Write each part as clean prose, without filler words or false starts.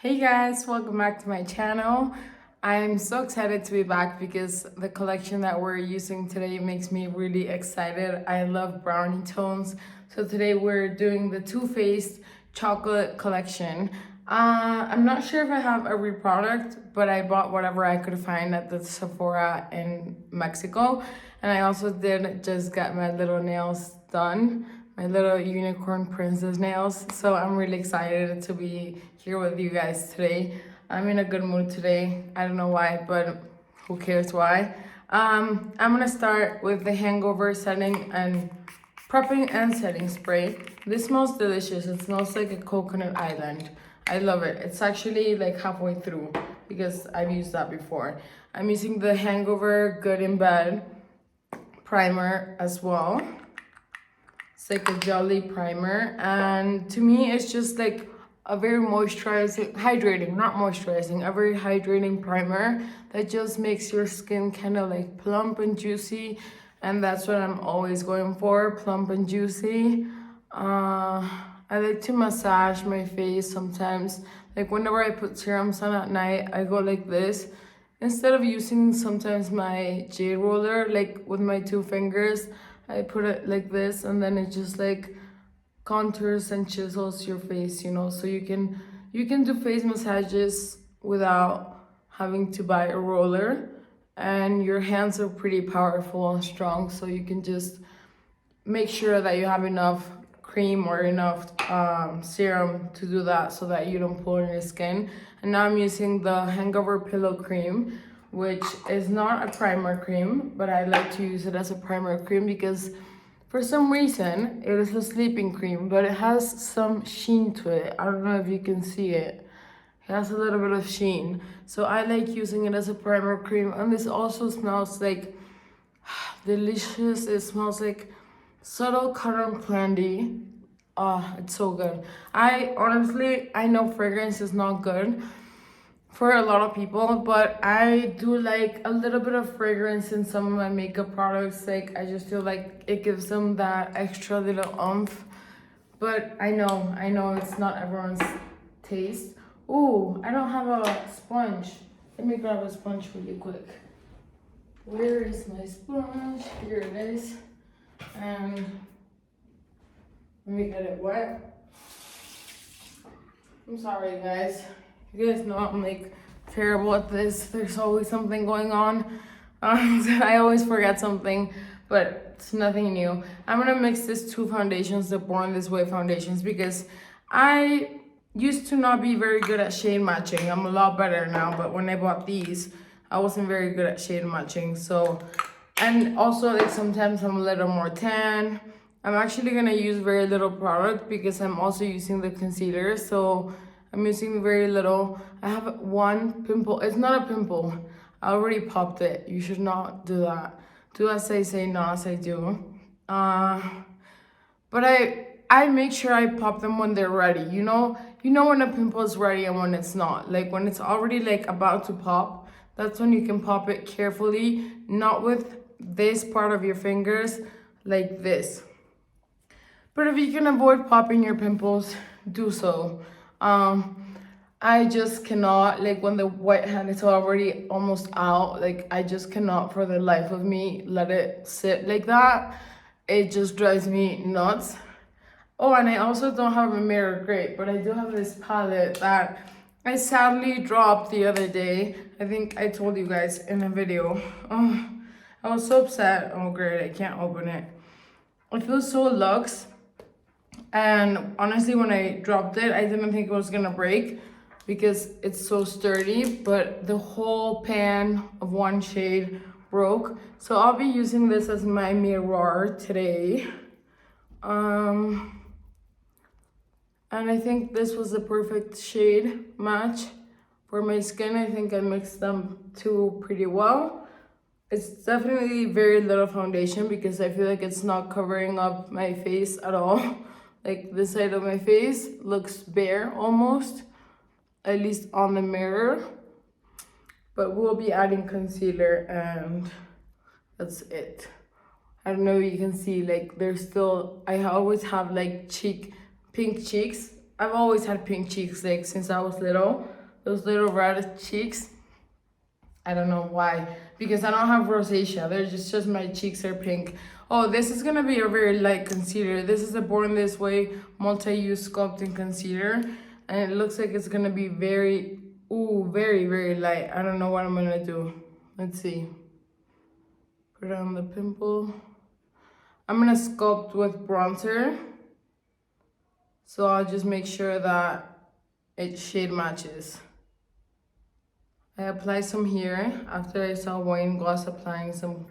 Hey guys, welcome back to my channel. I'm so excited to be back because the collection that we're using today makes me really excited. I love brownie tones. So today we're doing the Too Faced chocolate collection. I'm not sure if I have every product, but I bought whatever I could find at the Sephora in Mexico. And I also did just get my little nails done, my little unicorn princess nails. So I'm really excited to be here with you guys today. I'm in a good mood today. I don't know why, but who cares why. I'm gonna start with the hangover setting and prepping and setting spray. This smells delicious. It smells like a coconut island. I love it. It's actually like halfway through because I've used that before. I'm using the Hangover Good in Bed primer as well. It's like a jelly primer, and to me it's just like a very moisturizing, hydrating, not moisturizing, a very hydrating primer that just makes your skin kind of like plump and juicy, and that's what I'm always going for, plump and juicy. I like to massage my face sometimes. Like whenever I put serums on at night, I go like this. Instead of using sometimes my jade roller, like with my two fingers, I put it like this, and then it just like contours and chisels your face, so you can do face massages without having to buy a roller, and your hands are pretty powerful and strong, so you can just make sure that you have enough cream or enough serum to do that so that you don't pull in your skin. And now I'm using the Hangover Pillow Cream, which is not a primer cream, but I like to use it as a primer cream because for some reason it is a sleeping cream, but it has some sheen to it. I don't know if you can see it. It has a little bit of sheen. So I like using it as a primer cream, and this also smells like delicious. It smells like subtle cotton candy. Oh, it's so good. I know fragrance is not good for a lot of people, but I do like a little bit of fragrance in some of my makeup products. Like I just feel like it gives them that extra little oomph. But I know it's not everyone's taste. Ooh, I don't have a sponge. Let me grab a sponge really quick. Where is my sponge? Here it is. And let me get it wet. I'm sorry, guys. You guys know I'm like terrible at this. There's always something going on. I always forget something, but it's nothing new. I'm gonna mix these two foundations, the Born This Way foundations, because I used to not be very good at shade matching. I'm a lot better now, but when I bought these, I wasn't very good at shade matching. So, and also like sometimes I'm a little more tan. I'm actually gonna use very little product because I'm also using the concealer. So I'm using very little. I have one pimple. It's not a pimple. I already popped it. You should not do that. Do as I say, not as I do. But I make sure I pop them when they're ready. You know when a pimple is ready and when it's not. Like when it's already like about to pop, that's when you can pop it carefully, not with this part of your fingers, like this. But if you can avoid popping your pimples, do so. I just cannot, like when the white hand is already almost out, like I just cannot for the life of me let it sit like that. It just drives me nuts. Oh, and I also don't have a mirror, great, but I do have this palette that I sadly dropped the other day. I think I told you guys in a video. Oh, I was so upset. Oh, great, I can't open it. It feels so luxe. And honestly, when I dropped it, I didn't think it was gonna break because it's so sturdy, but the whole pan of one shade broke. So I'll be using this as my mirror today. And I think this was the perfect shade match for my skin. I think I mixed them two pretty well. It's definitely very little foundation because I feel like it's not covering up my face at all. Like this side of my face looks bare almost, at least on the mirror. But we'll be adding concealer and that's it. I don't know if you can see, like there's still, I always have like pink cheeks I've always had pink cheeks, like since I was little. Those little red cheeks. I don't know why, because I don't have rosacea. They're just my cheeks are pink. Oh, this is gonna be a very light concealer. This is a Born This Way multi-use sculpting concealer, and it looks like it's gonna be very, very, very light. I don't know what I'm gonna do. Let's see. Put it on the pimple. I'm gonna sculpt with bronzer, so I'll just make sure that it shade matches. I applied some here after I saw Wayne Gloss applying some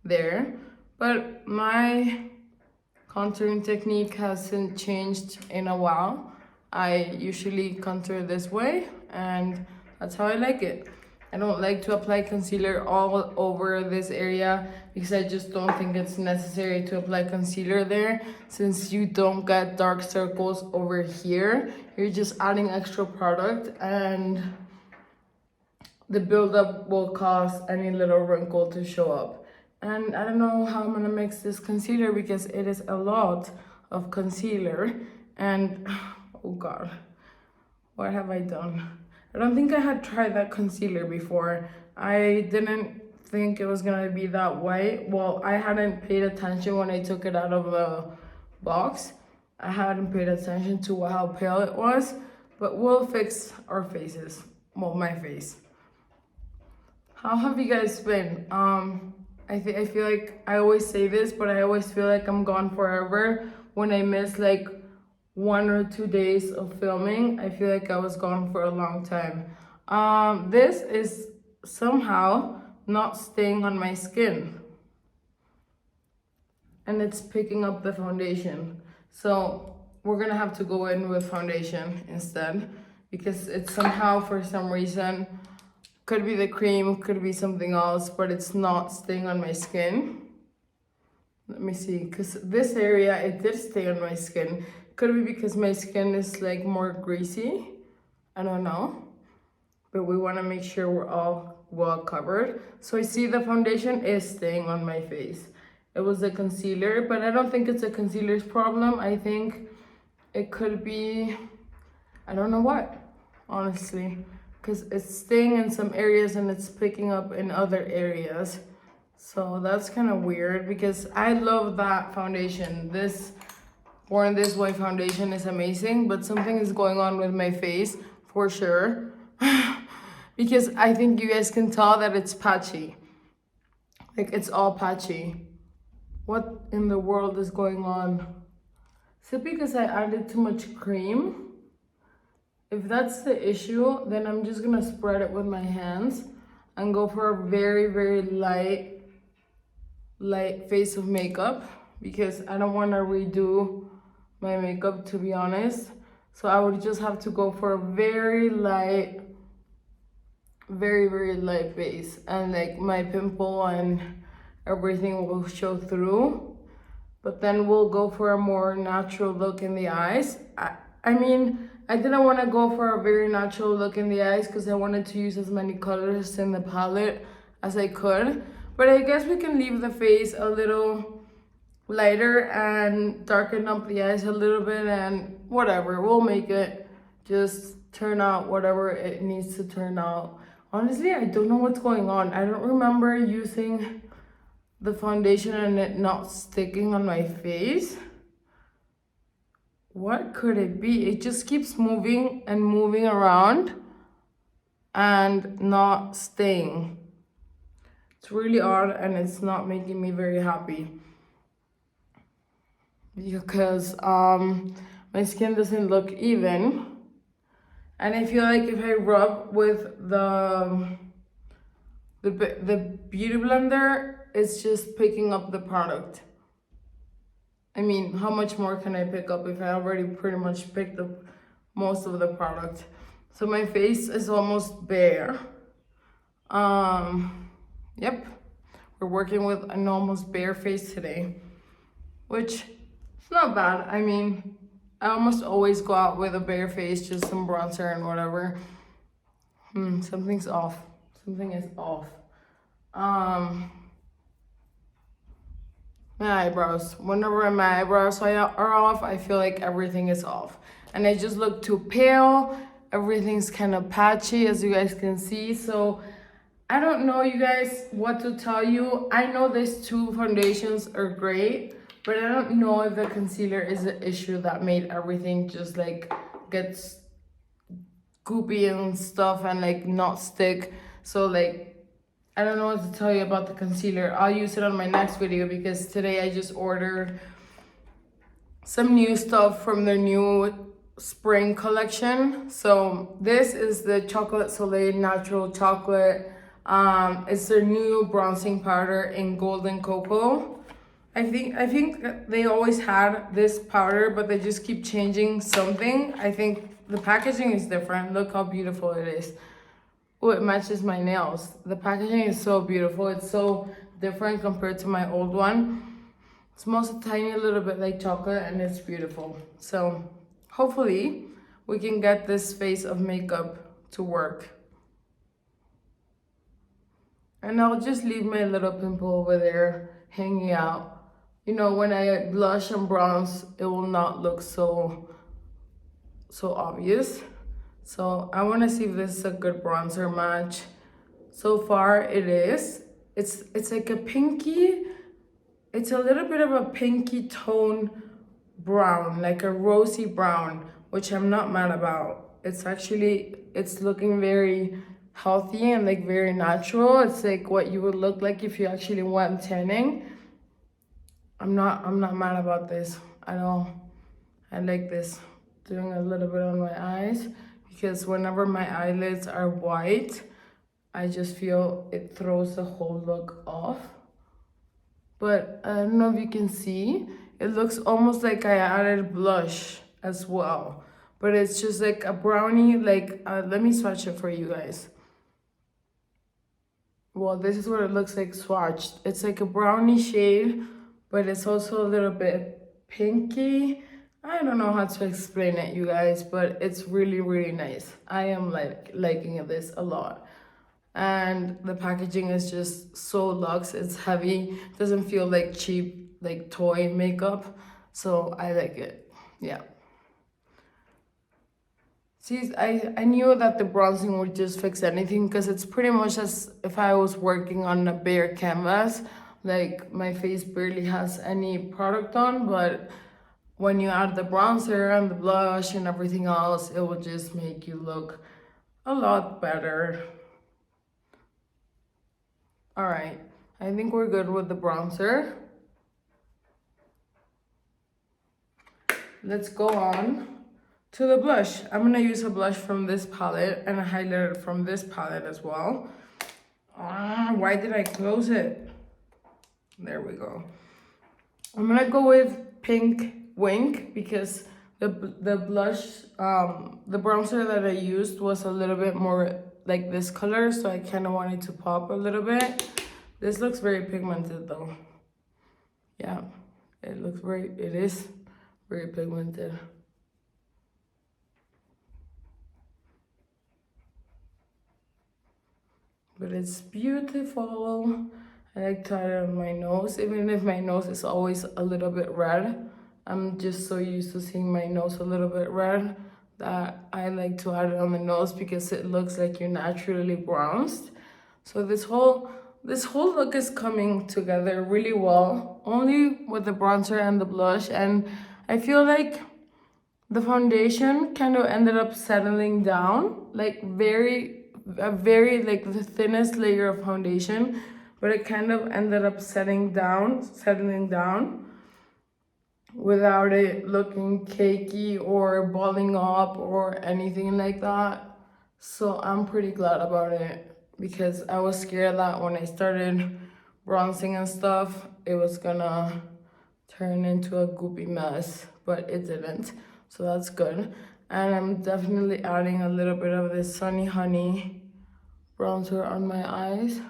there. But my contouring technique hasn't changed in a while. I usually contour this way, and that's how I like it. I don't like to apply concealer all over this area because I just don't think it's necessary to apply concealer there, since you don't get dark circles over here. You're just adding extra product, and the buildup will cause any little wrinkle to show up. And I don't know how I'm gonna mix this concealer because it is a lot of concealer. And oh God, what have I done? I don't think I had tried that concealer before. I didn't think it was gonna be that white. Well, I hadn't paid attention when I took it out of the box. I hadn't paid attention to how pale it was, but we'll fix our faces. Well, my face. How have you guys been? I feel like I always say this, but I always feel like I'm gone forever when I miss like 1 or 2 days of filming. I feel like I was gone for a long time. This is somehow not staying on my skin, and it's picking up the foundation. So we're gonna have to go in with foundation instead, because it's somehow, for some reason, could be the cream, could be something else, but it's not staying on my skin. Let me see, because this area, it did stay on my skin. Could be because my skin is like more greasy. I don't know. But we want to make sure we're all well covered. So I see the foundation is staying on my face. It was a concealer, but I don't think it's a concealer's problem. I think it could be, I don't know what, honestly. Because it's staying in some areas and it's picking up in other areas. So that's kind of weird because I love that foundation. This Born This Way foundation is amazing, but something is going on with my face for sure. Because I think you guys can tell that it's patchy. Like it's all patchy. What in the world is going on? Is it because I added too much cream? If that's the issue, then I'm just gonna spread it with my hands and go for a very, very light face of makeup, because I don't want to redo my makeup, to be honest. So I would just have to go for a very light, very, very light base, and like my pimple and everything will show through. But then we'll go for a more natural look in the eyes. I mean, I didn't want to go for a very natural look in the eyes because I wanted to use as many colors in the palette as I could. But I guess we can leave the face a little lighter and darken up the eyes a little bit, and whatever. We'll make it just turn out whatever it needs to turn out. Honestly, I don't know what's going on. I don't remember using the foundation and it not sticking on my face. What could it be? It just keeps moving and moving around and not staying. It's really odd, and it's not making me very happy because my skin doesn't look even, and I feel like if I rub with the beauty blender, it's just picking up the product. I mean, how much more can I pick up if I already pretty much picked up most of the product? So my face is almost bare. Yep, we're working with an almost bare face today, which is not bad. I mean, I almost always go out with a bare face, just some bronzer and whatever. Something's off. Something is off. My eyebrows. Whenever my eyebrows are off, I feel like everything is off. and I just look too pale. Everything's kind of patchy, as you guys can see. So I don't know, you guys, what to tell you. I know these two foundations are great, but I don't know if the concealer is the issue that made everything just like gets goopy and stuff and like not stick. So like, I don't know what to tell you about the concealer. I'll use it on my next video because today I just ordered some new stuff from their new spring collection. So this is the Chocolate Soleil Natural Chocolate. It's their new bronzing powder in Golden Cocoa. I think they always had this powder, but they just keep changing something. I think the packaging is different. Look how beautiful it is. Oh, it matches my nails. The packaging is so beautiful. It's so different compared to my old one. It smells a tiny little bit like chocolate and it's beautiful. So hopefully we can get this face of makeup to work. And I'll just leave my little pimple over there hanging out. You know, when I blush and bronze, it will not look so obvious. So I want to see if this is a good bronzer match. So far it is. It's like a pinky, it's a little bit of a pinky tone brown, like a rosy brown, which I'm not mad about. It's looking very healthy and like very natural. It's like what you would look like if you actually went tanning. I'm not mad about this at all. I like this. Doing a little bit on my eyes because whenever my eyelids are white, I just feel it throws the whole look off. But I don't know if you can see, it looks almost like I added blush as well, but it's just like a brownie, like let me swatch it for you guys. Well, this is what it looks like swatched. It's like a brownie shade, but it's also a little bit pinky. I don't know how to explain it, you guys, but it's really, really nice. I am liking this a lot. And the packaging is just so luxe. It's heavy. It doesn't feel like cheap, like toy makeup. So I like it. Yeah. See, I knew that the bronzing would just fix anything because it's pretty much as if I was working on a bare canvas. Like my face barely has any product on, but when you add the bronzer and the blush and everything else, it will just make you look a lot better. All right, I think we're good with the bronzer. Let's go on to the blush. I'm gonna use a blush from this palette and a highlighter from this palette as well. Why did I close it? There we go. I'm gonna go with Pink Wink because the blush, the bronzer that I used was a little bit more like this color, so I kind of wanted to pop a little bit. This looks very pigmented though. Yeah, it is very pigmented. But it's beautiful. I like to add it on my nose, even if my nose is always a little bit red. I'm just so used to seeing my nose a little bit red that I like to add it on the nose because it looks like you're naturally bronzed. So this whole look is coming together really well, only with the bronzer and the blush. And I feel like the foundation kind of ended up settling down, like very like the thinnest layer of foundation, but it kind of ended up settling down without it looking cakey or balling up or anything like that. So I'm pretty glad about it because I was scared that when I started bronzing and stuff, it was gonna turn into a goopy mess, but it didn't. So that's good. And I'm definitely adding a little bit of this Sunny Honey bronzer on my eyes.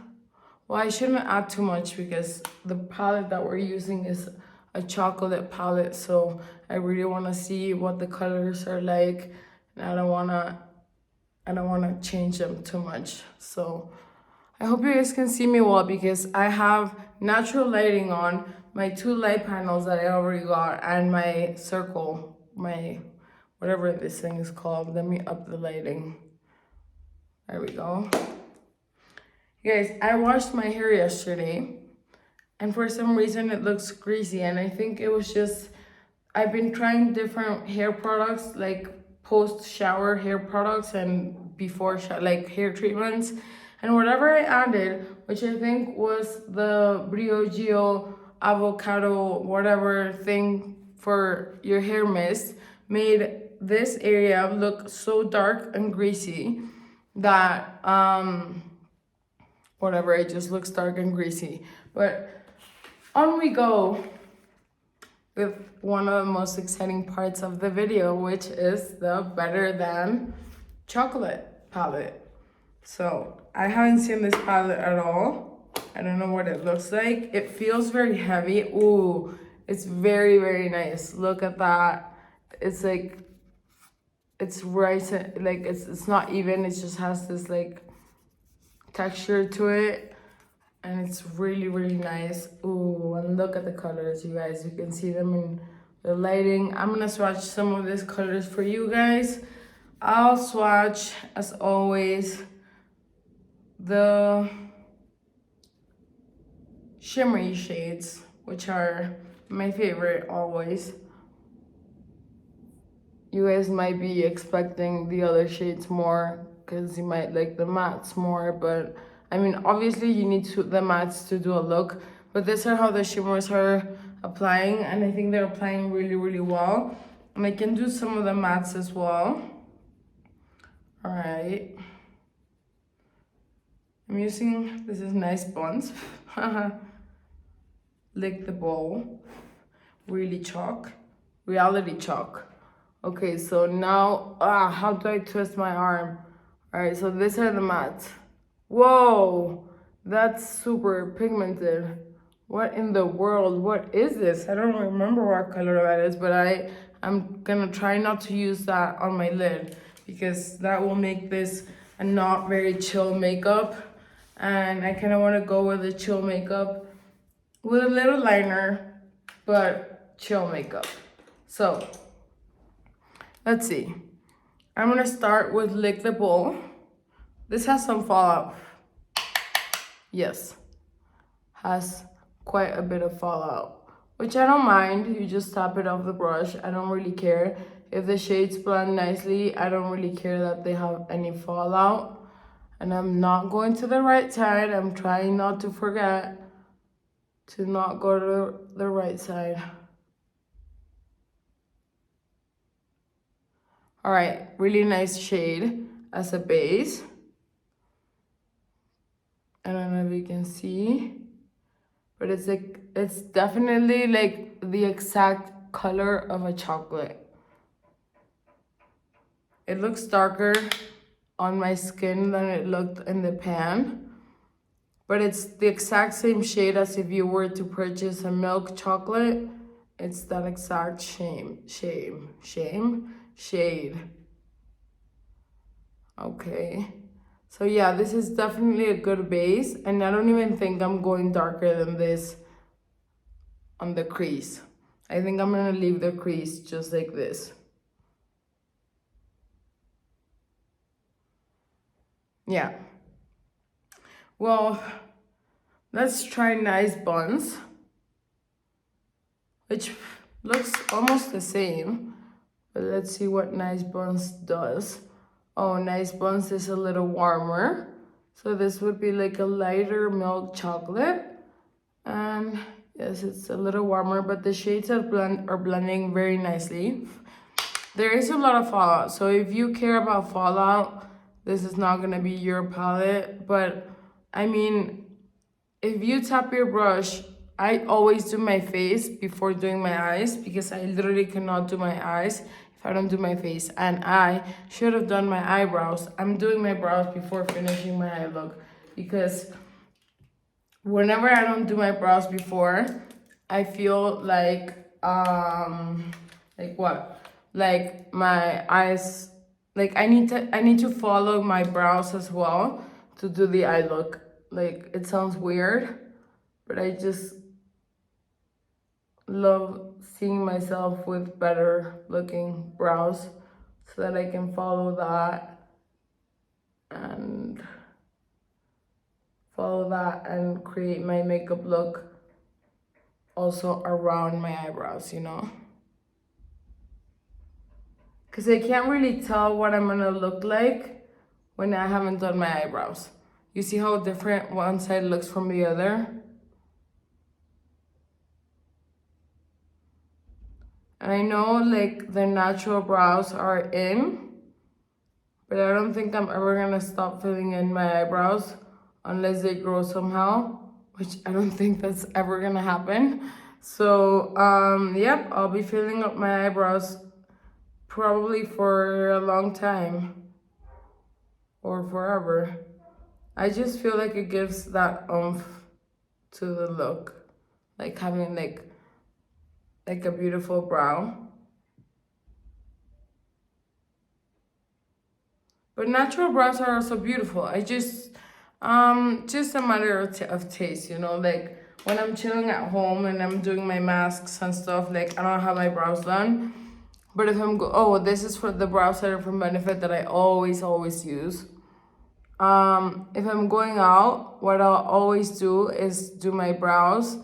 Well, I shouldn't add too much because the palette that we're using is a chocolate palette, so I really want to see what the colors are like, and I don't want to change them too much. So I hope you guys can see me well because I have natural lighting on, my 2 light panels that I already got, and my circle, my whatever this thing is called. Let me up the lighting. There we go. Guys, I washed my hair yesterday, and for some reason it looks greasy, and I think it was just, I've been trying different hair products, like post-shower hair products and before like hair treatments, and whatever I added, which I think was the Briogeo avocado whatever thing for your hair mist, made this area look so dark and greasy that whatever, it just looks dark and greasy. But on we go with one of the most exciting parts of the video, which is the Better Than chocolate palette. So I haven't seen this palette at all. I don't know what it looks like. It feels very heavy. Ooh, it's very, very nice. Look at that. It's like, it's right, like it's not even, it just has this like texture to it, and it's really, really nice. Ooh, and look at the colors, you guys. You can see them in the lighting. I'm gonna swatch some of these colors for you guys. I'll swatch, as always, the shimmery shades, which are my favorite always. You guys might be expecting the other shades more because you might like the mattes more, but I mean, obviously you need the mattes to do a look, but these are how the shimmers are applying, and I think they're applying really, really well. And I can do some of the mattes as well. All right. I'm using, this is Nice Buns. Lick the Bowl. Really Chalk. Reality Chalk. Okay, so now, how do I twist my arm? All right, so these are the mattes. Whoa, that's super pigmented. What in the world? What is this? I don't remember what color that is, but I'm gonna try not to use that on my lid because that will make this a not very chill makeup. And I kind of want to go with a chill makeup with a little liner, but chill makeup. So let's see. I'm gonna start with Lick the Bowl. This has some fallout. Yes, has quite a bit of fallout, which I don't mind. You just tap it off the brush. I don't really care. If the shades blend nicely, I don't really care that they have any fallout. And I'm not going to the right side. I'm trying not to forget to not go to the right side. All right, really nice shade as a base. I don't know if you can see, but it's like, it's definitely like the exact color of a chocolate. It looks darker on my skin than it looked in the pan, but it's the exact same shade as if you were to purchase a milk chocolate. It's that exact shade. Okay, so yeah, this is definitely a good base, and I don't even think I'm going darker than this on the crease. I think I'm gonna leave the crease just like this. Yeah. Well, let's try Nice Buns, which looks almost the same, but let's see what Nice Buns does. Oh, Nice Buns is a little warmer. So this would be like a lighter milk chocolate. And yes, it's a little warmer, but the shades are blending very nicely. There is a lot of fallout, so if you care about fallout, this is not gonna be your palette. But I mean, if you tap your brush, I always do my face before doing my eyes because I literally cannot do my eyes if I don't do my face. And I should have done my eyebrows. I'm doing my brows before finishing my eye look because whenever I don't do my brows before, I feel like what? Like my eyes, like I need to follow my brows as well to do the eye look. Like, it sounds weird, but I just love seeing myself with better looking brows. so that I can follow that and create my makeup look also around my eyebrows, you know? Because I can't really tell what I'm gonna look like when I haven't done my eyebrows. You see how different one side looks from the other? And I know like the natural brows are in, but I don't think I'm ever gonna stop filling in my eyebrows unless they grow somehow, which I don't think that's ever gonna happen. So, yep, I'll be filling up my eyebrows probably for a long time or forever. I just feel like it gives that oomph to the look, like having like a beautiful brow. But natural brows are also beautiful. I just a matter of taste, you know, like when I'm chilling at home and I'm doing my masks and stuff, like I don't have my brows done. But if I'm this is for the brow setter from Benefit that I always use. If I'm going out, what I'll always do is do my brows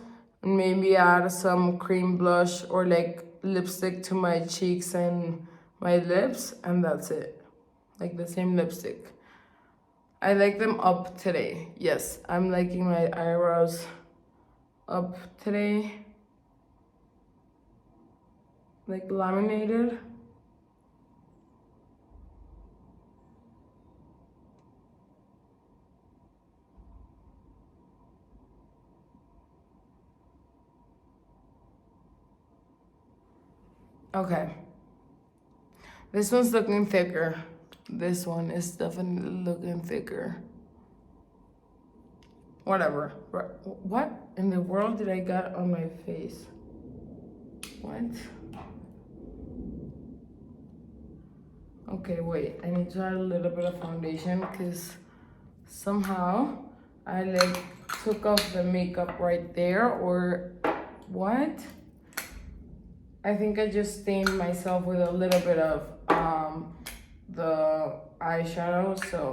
and maybe add some cream blush or like lipstick to my cheeks and my lips, and that's it. Like the same lipstick. I like them up today. Yes, I'm liking my eyebrows up today. Like laminated. Okay. This one's looking thicker. This one is definitely looking thicker. Whatever. What in the world did I got on my face? What? Okay, wait. I need to add a little bit of foundation because somehow I like took off the makeup right there, or what? I think I just stained myself with a little bit of the eyeshadow, so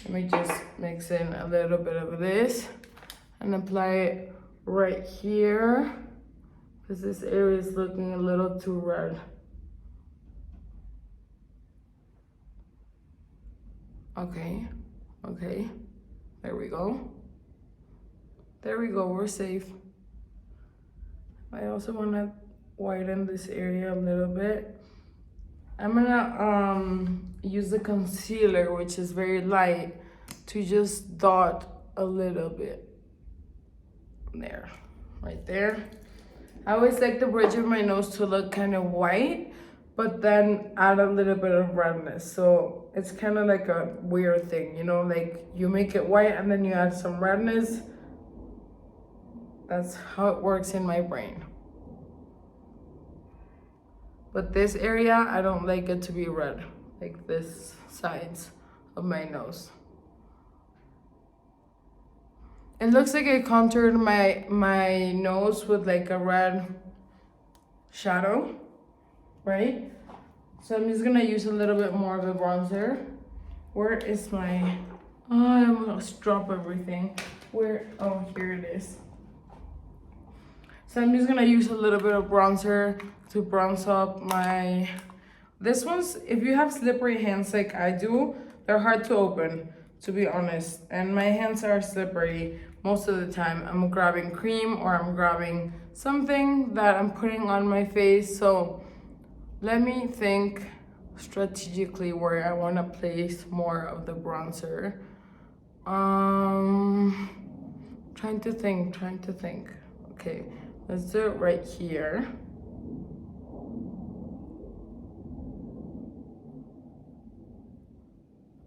let me just mix in a little bit of this and apply it right here because this area is looking a little too red. Okay, there we go, we're safe. I also want to whiten this area a little bit. I'm gonna use the concealer, which is very light, to just dot a little bit there, right there. I always like the bridge of my nose to look kind of white, but then add a little bit of redness. So it's kind of like a weird thing, you know, like you make it white and then you add some redness. That's how it works in my brain. But this area, I don't like it to be red, like this sides of my nose. It looks like I contoured my nose with like a red shadow, right? So I'm just gonna use a little bit more of a bronzer. Where is my, I almost dropped everything. Oh, here it is. So I'm just gonna use a little bit of bronzer to bronze up my, this one's, if you have slippery hands like I do, they're hard to open, to be honest. And my hands are slippery most of the time. I'm grabbing cream or I'm grabbing something that I'm putting on my face. So let me think strategically where I wanna place more of the bronzer. Trying to think. Okay, let's do it right here.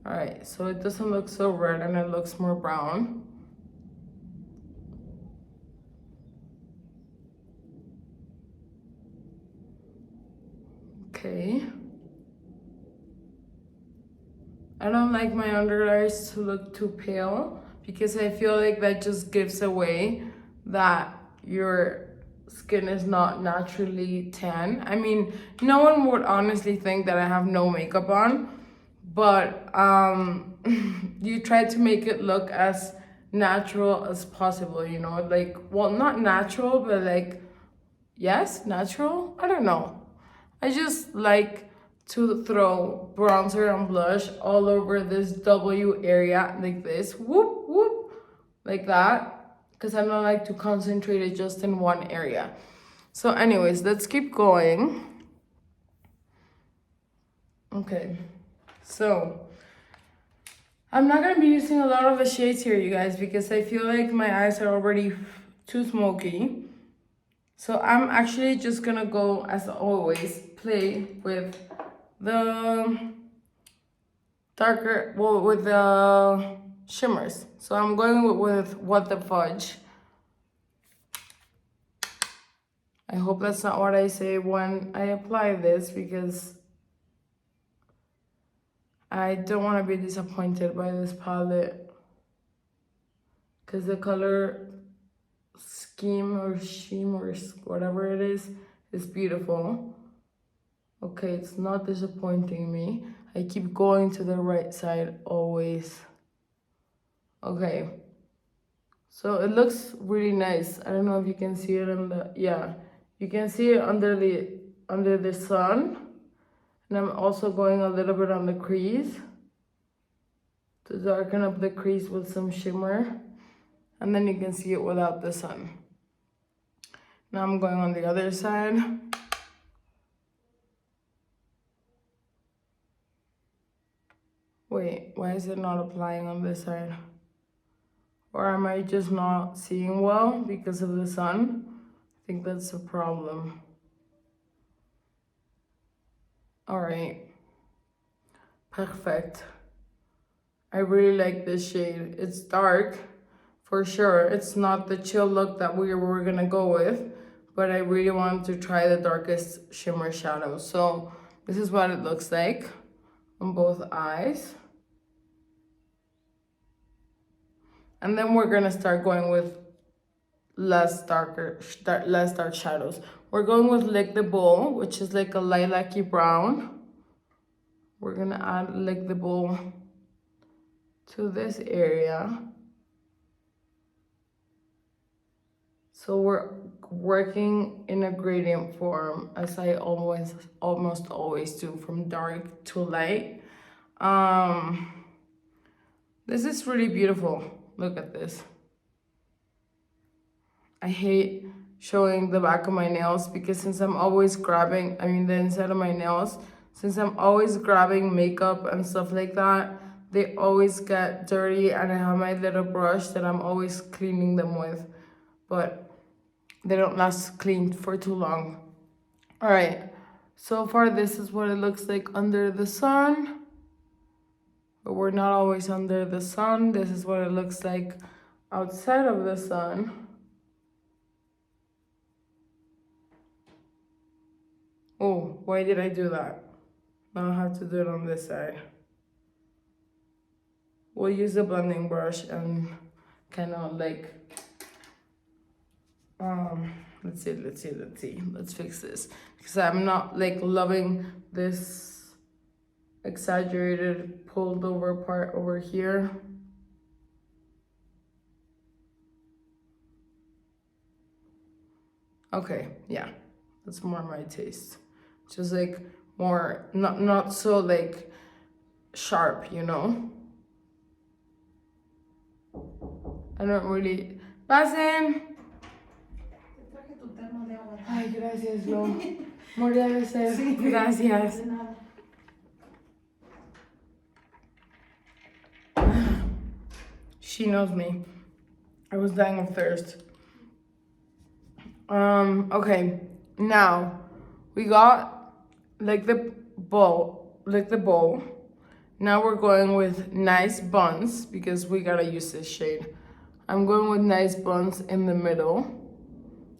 All right, so it doesn't look so red and it looks more brown. Okay. I don't like my under eyes to look too pale because I feel like that just gives away that you're skin is not naturally tan. I mean, no one would honestly think that I have no makeup on, but you try to make it look as natural as possible, you know, like, well, not natural, but like, yes, natural. I don't know. I just like to throw bronzer and blush all over this W area like this, whoop whoop, like that, because I don't like to concentrate it just in one area. So anyways, let's keep going. Okay, so I'm not gonna be using a lot of the shades here, you guys, because I feel like my eyes are already too smoky. So I'm actually just gonna go, as always, play with the darker, well, with the shimmers. So I'm going with What the Fudge. I hope that's not what I say when I apply this, because I don't want to be disappointed by this palette, because the color scheme or sheen or whatever it is beautiful. Okay, it's not disappointing me. I keep going to the right side always. Okay, so it looks really nice. I don't know if you can see it in the, yeah, you can see it under the sun. And I'm also going a little bit on the crease to darken up the crease with some shimmer. And then you can see it without the sun. Now I'm going on the other side. Wait, why is it not applying on this side? Or am I just not seeing well because of the sun? I think that's a problem. All right, perfect. I really like this shade. It's dark, for sure. It's not the chill look that we were gonna go with, but I really wanted to try the darkest shimmer shadow. So this is what it looks like on both eyes. And then we're gonna start going with less dark shadows. We're going with Lick the Bowl, which is like a lilac-y brown. We're gonna add Lick the Bowl to this area. So we're working in a gradient form, as I almost always do, from dark to light. This is really beautiful. Look at this. I hate showing the back of my nails, because since I'm always grabbing, I mean the inside of my nails, since I'm always grabbing makeup and stuff like that, they always get dirty, and I have my little brush that I'm always cleaning them with, but they don't last clean for too long. All right, so far this is what it looks like under the sun, but we're not always under the sun. This is what it looks like outside of the sun. Oh, why did I do that? Now I have to do it on this side. We'll use the blending brush and kind of like, let's fix this, because I'm not like loving this exaggerated pulled over part over here. Okay, yeah, that's more my taste. Just like more, not so like sharp, you know? I don't really... ¡Pasen! Ay, gracias, no. Moría de sed. Sí. Gracias. She knows me. I was dying of thirst. Okay, now we got like the bowl. Now we're going with Nice Buns, because we gotta use this shade. I'm going with Nice Buns in the middle,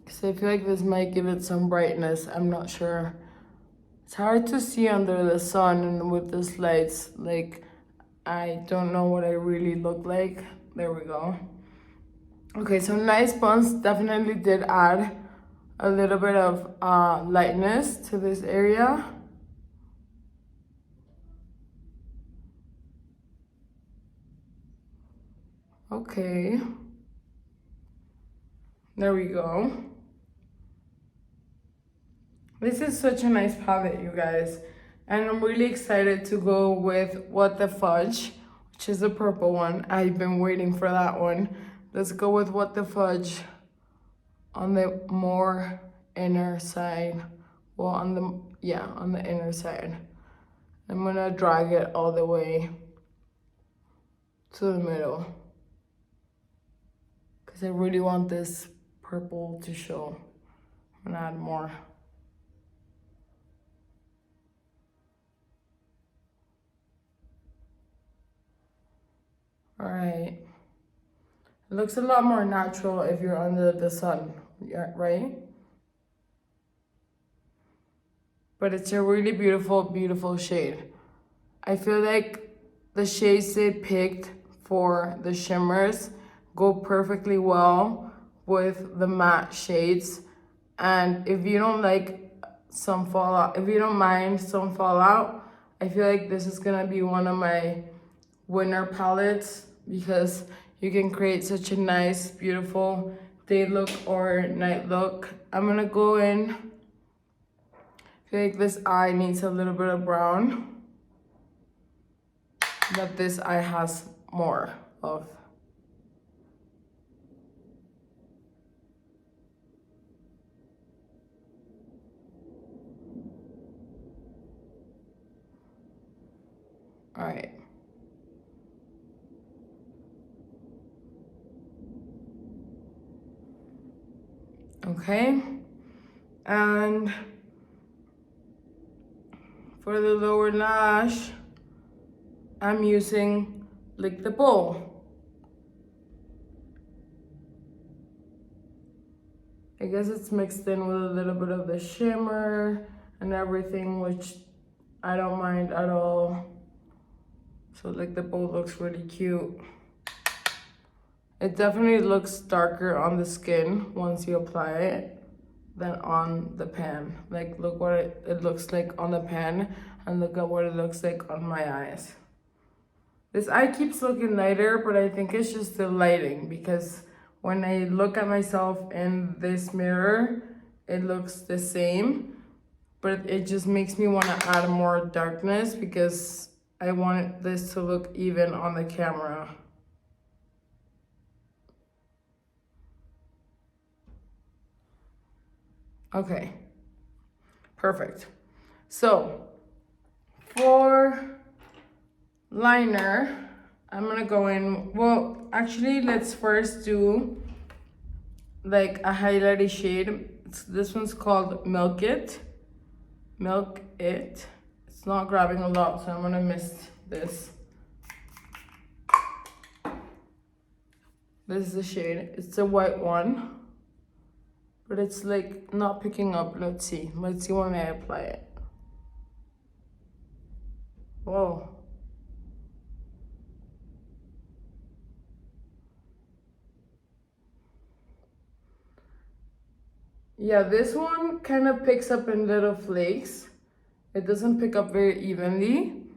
because I feel like this might give it some brightness. I'm not sure. It's hard to see under the sun and with these lights. Like, I don't know what I really look like. There we go. Okay, so Nice Buns definitely did add a little bit of lightness to this area. Okay. There we go. This is such a nice palette, you guys. And I'm really excited to go with What the Fudge, which is the purple one. I've been waiting for that one. Let's go with What the Fudge on the more inner side. Well, on the inner side. I'm gonna drag it all the way to the middle, because I really want this purple to show. I'm gonna add more. All right. It looks a lot more natural if you're under the sun, right? But it's a really beautiful, beautiful shade. I feel like the shades they picked for the shimmers go perfectly well with the matte shades. And if you don't like some fallout, if you don't mind some fallout, I feel like this is gonna be one of my winter palettes, because you can create such a nice, beautiful day look or night look. I'm gonna go in. I feel like this eye needs a little bit of brown, but this eye has more of. All right. Okay. And for the lower lash, I'm using Lick the Bowl. I guess it's mixed in with a little bit of the shimmer and everything, which I don't mind at all. So Lick the Bowl looks really cute. It definitely looks darker on the skin once you apply it than on the pan. Like, look what it looks like on the pan, and look at what it looks like on my eyes. This eye keeps looking lighter, but I think it's just the lighting, because when I look at myself in this mirror, it looks the same, but it just makes me want to add more darkness because I want this to look even on the camera. Okay, perfect. So for liner, I'm gonna go in, well, actually, let's first do like a highlighted shade. This one's called Milk It. Milk It. It's not grabbing a lot, so I'm gonna miss this. This is the shade. It's a white one, but it's like not picking up. Let's see when I apply it. Whoa. Yeah, this one kind of picks up in little flakes. It doesn't pick up very evenly,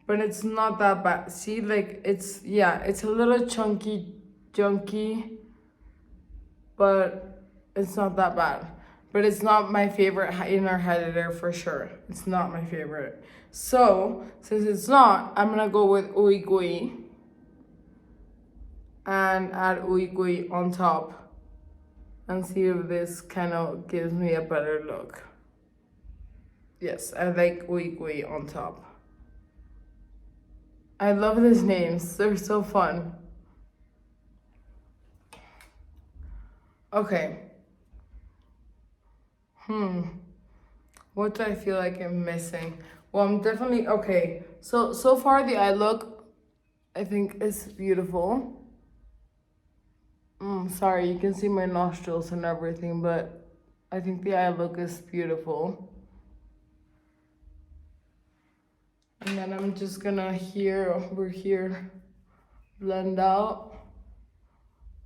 but it's not that bad. See, like it's a little chunky, but it's not that bad. But it's not my favorite inner highlighter for sure. It's not my favorite. So, since it's not, I'm gonna go with Ooey Gooey and add Ooey Gooey on top and see if this kind of gives me a better look. Yes, I like Ooey Gooey on top. I love these names, they're so fun. Okay. What do I feel like I'm missing? Well, I'm definitely, okay. So far the eye look, I think is beautiful. Sorry, you can see my nostrils and everything, but I think the eye look is beautiful. And then I'm just gonna over here, blend out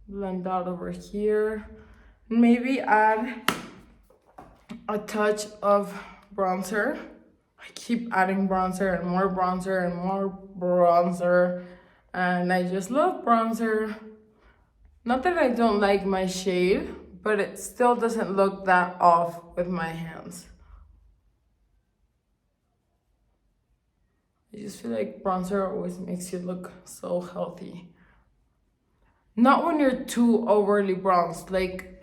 over here. Maybe add a touch of bronzer. I keep adding bronzer and more bronzer and more bronzer. And I just love bronzer. Not that I don't like my shade, but it still doesn't look that off with my hands. I just feel like bronzer always makes you look so healthy. Not when you're too overly bronzed. Like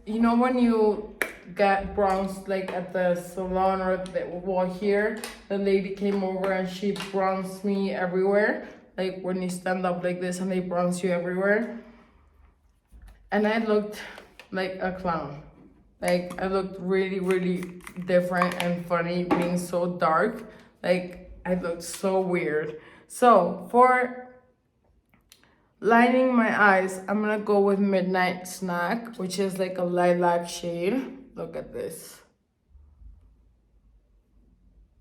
you know when you get bronzed like at the salon or here, the lady came over and she bronzed me everywhere. Like when you stand up like this and they bronze you everywhere. And I looked like a clown. Like I looked really, really different and funny being so dark. Like I looked so weird. So for lining my eyes, I'm gonna go with Midnight Snack, which is like a lilac shade. Look at this.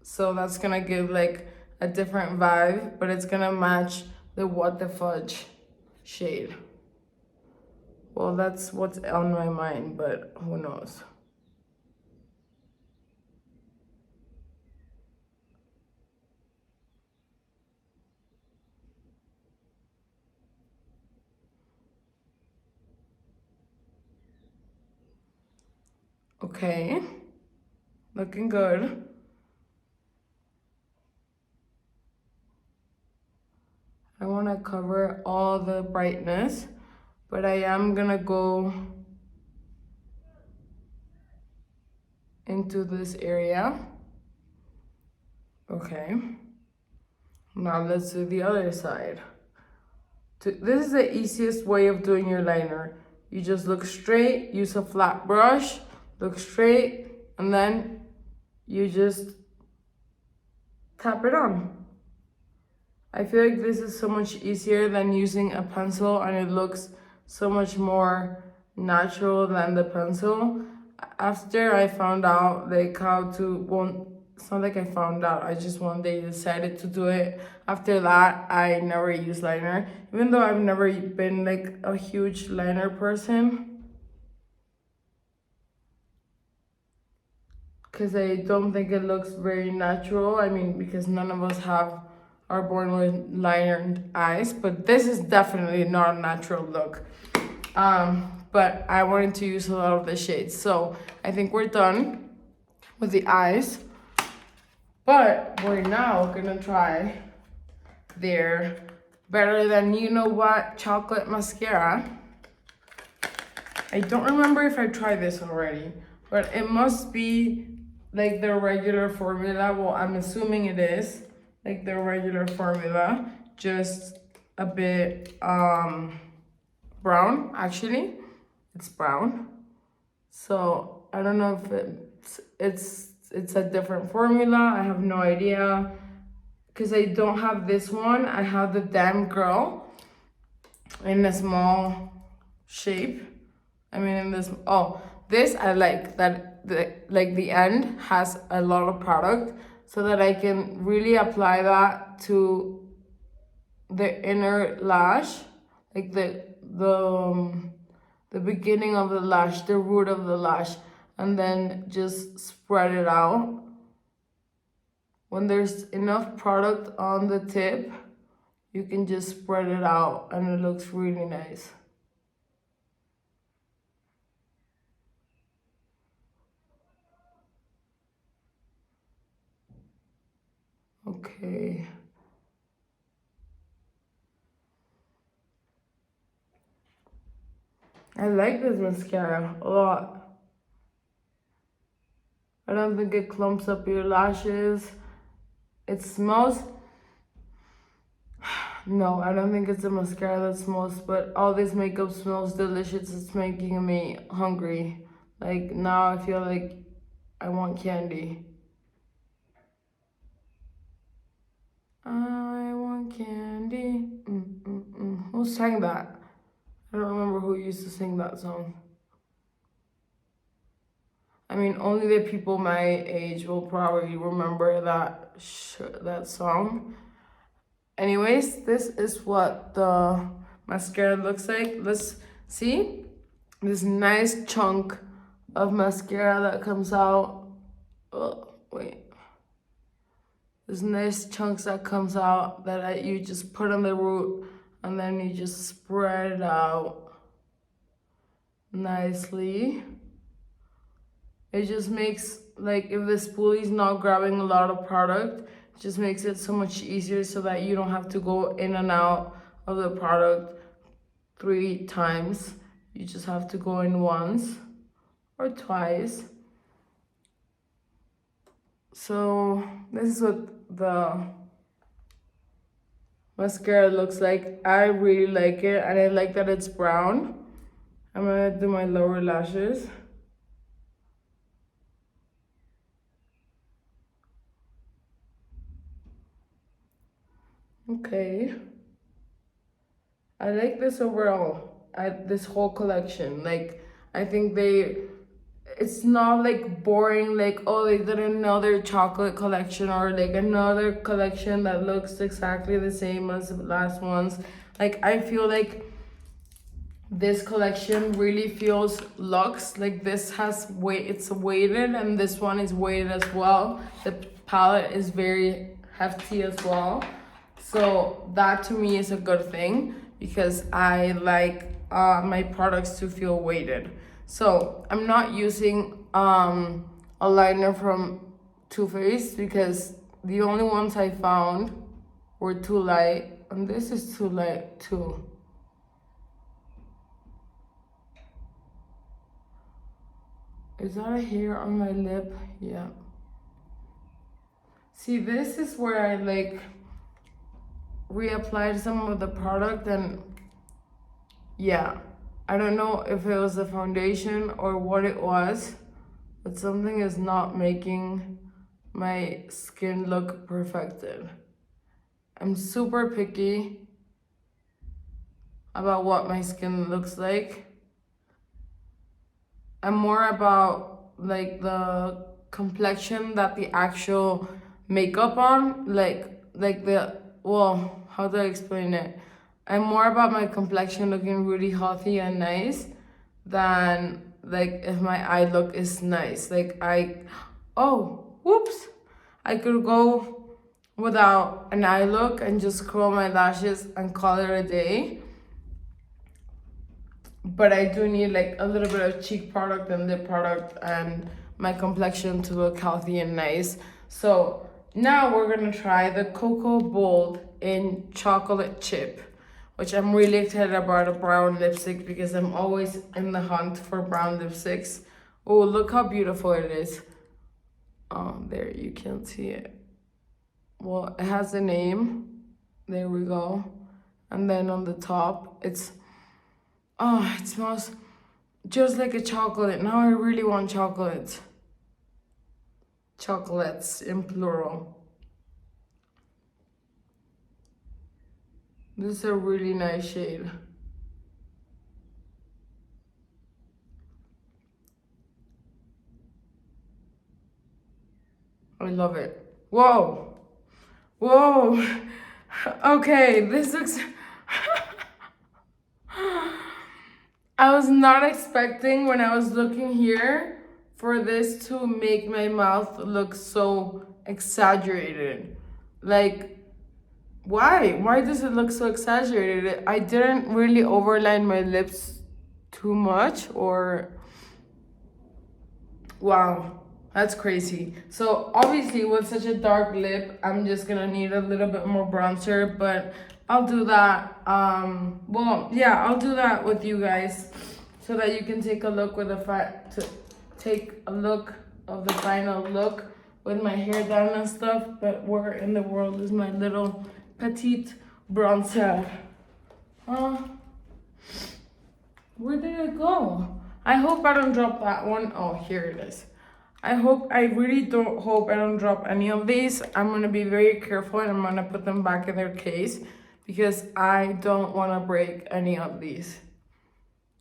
So that's gonna give like a different vibe, but it's gonna match the What the Fudge shade. Well, that's what's on my mind, but who knows? Okay, looking good. I want to cover all the brightness, but I am gonna go into this area. Okay, now let's do the other side. This is the easiest way of doing your liner. You just look straight, use a flat brush, look straight, and then you just tap it on. I feel like this is so much easier than using a pencil, and it looks so much more natural than the pencil. After I found out like how to, well, it's not like I found out, I just one day decided to do it. After that, I never use liner, even though I've never been like a huge liner person, because I don't think it looks very natural. I mean, because none of us are born with linered eyes, but this is definitely not a natural look. But I wanted to use a lot of the shades, so I think we're done with the eyes. But we're now gonna try their Better Than You Know What chocolate mascara. I don't remember if I tried this already, but it must be like the regular formula. Well, I'm assuming it is like the regular formula, just a bit brown. Actually, it's brown. So I don't know if it's a different formula. I have no idea, because I don't have this one. I have the Damn Girl in a small shape. I mean, in this, oh, this I like that the end has a lot of product, so that I can really apply that to the inner lash, like the beginning of the lash, the root of the lash, and then just spread it out. When there's enough product on the tip, you can just spread it out and it looks really nice. Okay. I like this mascara a lot. I don't think it clumps up your lashes. It smells... No, I don't think it's a mascara that smells, but all this makeup smells delicious. It's making me hungry. Like now I feel like I want candy. I want candy. Who sang that? I don't remember who used to sing that song. I mean, only the people my age will probably remember that song. Anyways, this is what the mascara looks like. Let's see. this nice chunk of mascara that comes out. Oh, wait. This nice chunks that comes out that you just put on the root and then you just spread it out nicely. It just makes, like, if the spoolie is not grabbing a lot of product, it just makes it so much easier so that you don't have to go in and out of the product 3 times. You just have to go in once or twice. So this is what the mascara looks like. I really like it, and I like that it's brown. I'm gonna do my lower lashes. Okay. I like this overall. This whole collection. Like, I think it's not like boring, like, oh, they did another chocolate collection or like another collection that looks exactly the same as the last ones. Like, I feel like this collection really feels luxe. Like, this has weight, it's weighted, and this one is weighted as well. The palette is very hefty as well. So that to me is a good thing because I like my products to feel weighted. So I'm not using a liner from Too Faced because the only ones I found were too light, and this is too light too. Is that a hair on my lip? Yeah. See, this is where I like reapplied some of the product, and yeah, I don't know if it was the foundation or what it was, but something is not making my skin look perfected. I'm super picky about what my skin looks like. I'm more about like the complexion that the actual makeup on, like the, well, how do I explain it? I'm more about my complexion looking really healthy and nice than like if my eye look is nice. Like oh, whoops. I could go without an eye look and just curl my lashes and call it a day. But I do need like a little bit of cheek product and lip product and my complexion to look healthy and nice. So now we're gonna try the Cocoa Bold in Chocolate Chip, which I'm really excited about, a brown lipstick because I'm always in the hunt for brown lipsticks. Oh, look how beautiful it is. Oh, there, you can't see it. Well, it has a name. There we go. And then on the top, oh, it smells just like a chocolate. Now I really want chocolate. Chocolates in plural. This is a really nice shade. I love it. Whoa. Whoa. Okay, this looks... I was not expecting when I was looking here for this to make my mouth look so exaggerated. Like, why? Why does it look so exaggerated? I didn't really overline my lips too much, or... Wow, that's crazy. So obviously with such a dark lip, I'm just gonna need a little bit more bronzer, but I'll do that. Well, yeah, I'll do that with you guys so that you can take a look with take a look of the final look with my hair down and stuff. But where in the world is my little petite bronzer? Where did it go? I hope I don't drop that one. Oh, here it is. I really don't hope I don't drop any of these. I'm gonna be very careful and I'm gonna put them back in their case because I don't wanna break any of these.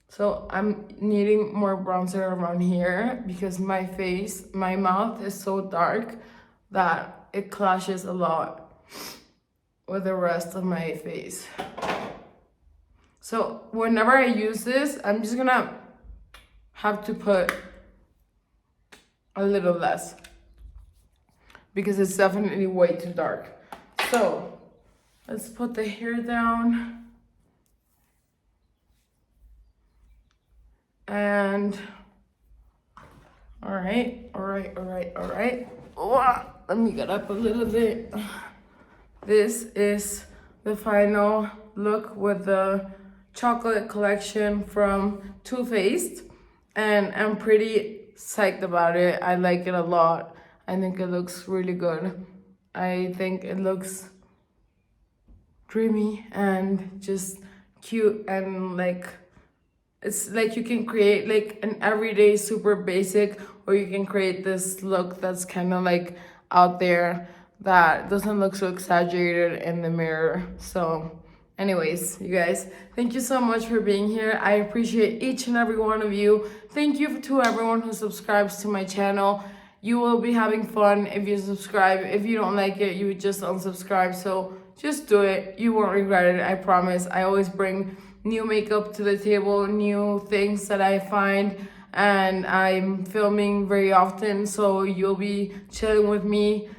So I'm needing more bronzer around here because my mouth is so dark that it clashes a lot with the rest of my face. So whenever I use this, I'm just gonna have to put a little less because it's definitely way too dark. So let's put the hair down. And all right. Let me get up a little bit. This is the final look with the chocolate collection from Too Faced, and I'm pretty psyched about it. I like it a lot. I think it looks really good. I think it looks dreamy and just cute, and like it's like you can create like an everyday super basic, or you can create this look that's kind of like out there that doesn't look so exaggerated in the mirror. So anyways, you guys, thank you so much for being here. I appreciate each and every one of you. Thank you to everyone who subscribes to my channel. You will be having fun if you subscribe. If you don't like it, you would just unsubscribe. So just do it. You won't regret it, I promise. I always bring new makeup to the table, new things that I find, and I'm filming very often, so you'll be chilling with me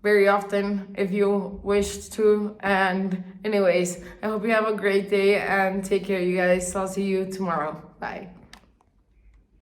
very often if you wish to. And anyways, I hope you have a great day and take care, you guys. I'll see you tomorrow. Bye.